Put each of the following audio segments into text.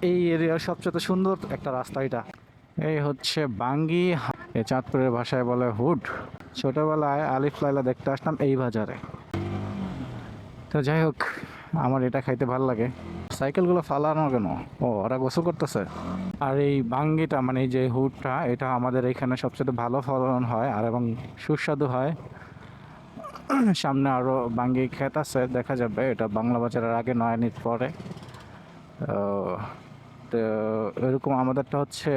এই এরিয়ার সবচেয়ে সুন্দর একটা রাস্তা এটা। এই হচ্ছে বাঙ্গি, এই চাঁদপুরের ভাষায় বলে হুড। ছোটবেলায় আলিফ লায়লা দেখতে আসতাম এই বাজারে। তো যাই হোক, আমার এটা খাইতে ভালো লাগে। সাইকেলগুলো ফালানো কেন? ও, ওরা গোসল করতেছে। আর এই বাঙ্গিটা মানে এই যে হুডটা, এটা আমাদের এখানে সবচেয়ে ভালো ফলন হয় আর এবং সুস্বাদু হয়। সামনে আরো বাঙ্গি ক্ষেত আছে, দেখা যাবে। এটা বাংলা বাজারের আগে, নয়ানীর পরে। আহ, তো এরকম আমাদেরটা হচ্ছে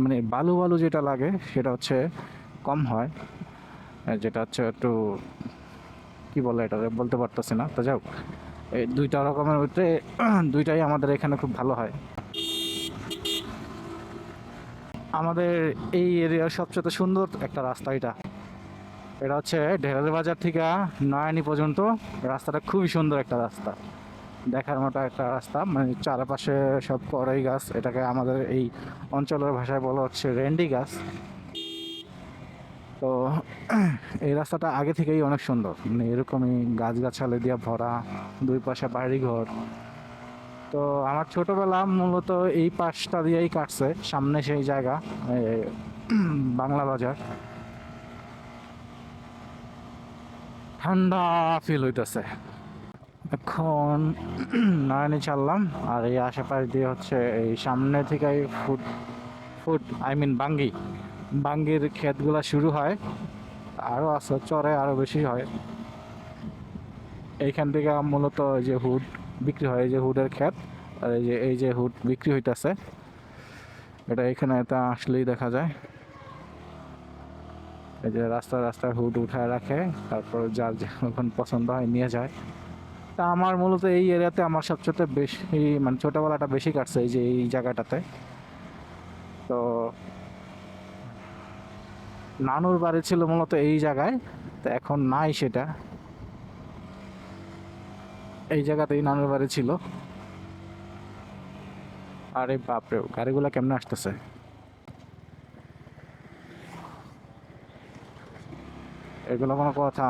মানে বালু বালু যেটা লাগে সেটা হচ্ছে কম হয়, যেটা হচ্ছে একটু কি বলে এটা বলতে পারতেছি না। তো যাই হোক, এই দুইটা রকমের ভিতরে দুইটাই আমাদের এখানে খুব ভালো হয়। আমাদের এই এরিয়ার সবচেয়ে সুন্দর একটা রাস্তা এটা। এটা হচ্ছে ঢেলাল বাজার থেকে নয়ানী পর্যন্ত। রাস্তাটা খুবই সুন্দর একটা রাস্তা, দেখার মতো একটা রাস্তা। মানে চারপাশে সব কড়াই গাছ, এটাকে আমাদের এই অঞ্চলের ভাষায় বলা হচ্ছে রেন্ডি গাছ। তো এই রাস্তাটা আগে থেকেই অনেক সুন্দর, মানে এরকমই গাছগাছালি দিয়ে ভরা, দুই পাশে বাড়ি ঘর। তো আমার ছোটবেলা মূলত এই পাশটা দিয়েই কাটছে, সামনে সেই জায়গা বাংলা বাজার। ঠান্ডা ফিল হইতেছে এখন। নয়নে চাললাম, আর এই আশেপাশ দিয়ে হচ্ছে এই সামনে থেকে ফুড ফুড আই মিন বাঙ্গি, বাঙ্গির ক্ষেতগুলা শুরু হয়। আরও আছে, চরে আরও বেশি হয়। এইখান থেকে মূলত এই যে হুড বিক্রি হয়, এই যে হুডের ক্ষেত। আর এই যে হুড বিক্রি হইতেছে, এটা এখানে এটা আসলেই দেখা যায়। এই যে রাস্তায় রাস্তায় হুড উঠায় রাখে, তারপর যার যখন পছন্দ হয় নিয়ে যায়। তা আমার মূলত এই এরিয়াতে আমার সবচেয়ে বেশি মানে ছোটোবেলাটা বেশি কাটছে এই যে এই জায়গাটাতে। তো নানুর বাড়ি ছিল মূলত এই জায়গায়, তো এখন নাই সেটা। এই জায়গাতেই নানুর বাড়ি ছিল। আরে বাপরে, গাড়িগুলা কেমনে আসতেছে! এগুলো কোনো কথা?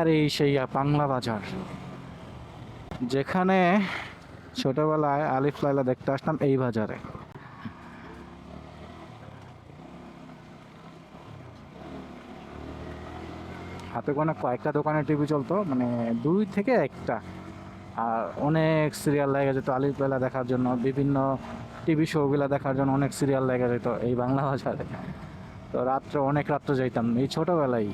আরে সেই বাংলা বাজার, যেখানে ছোটবেলায় আলিফ লায়লা দেখতে আসতাম এই বাজারে। হাতে গোনা কয়েকটা দোকানে টিভি চলতো, মানে দুই থেকে একটা। আর অনেক সিরিয়াল লেগে যেত আলিফ লায়লা দেখার জন্য, বিভিন্ন টিভি শোগুলা দেখার জন্য অনেক সিরিয়াল লেগে যেত এই বাংলা বাজারে। তো রাত্রে অনেক রাত্রে যাইতাম এই ছোটবেলায়।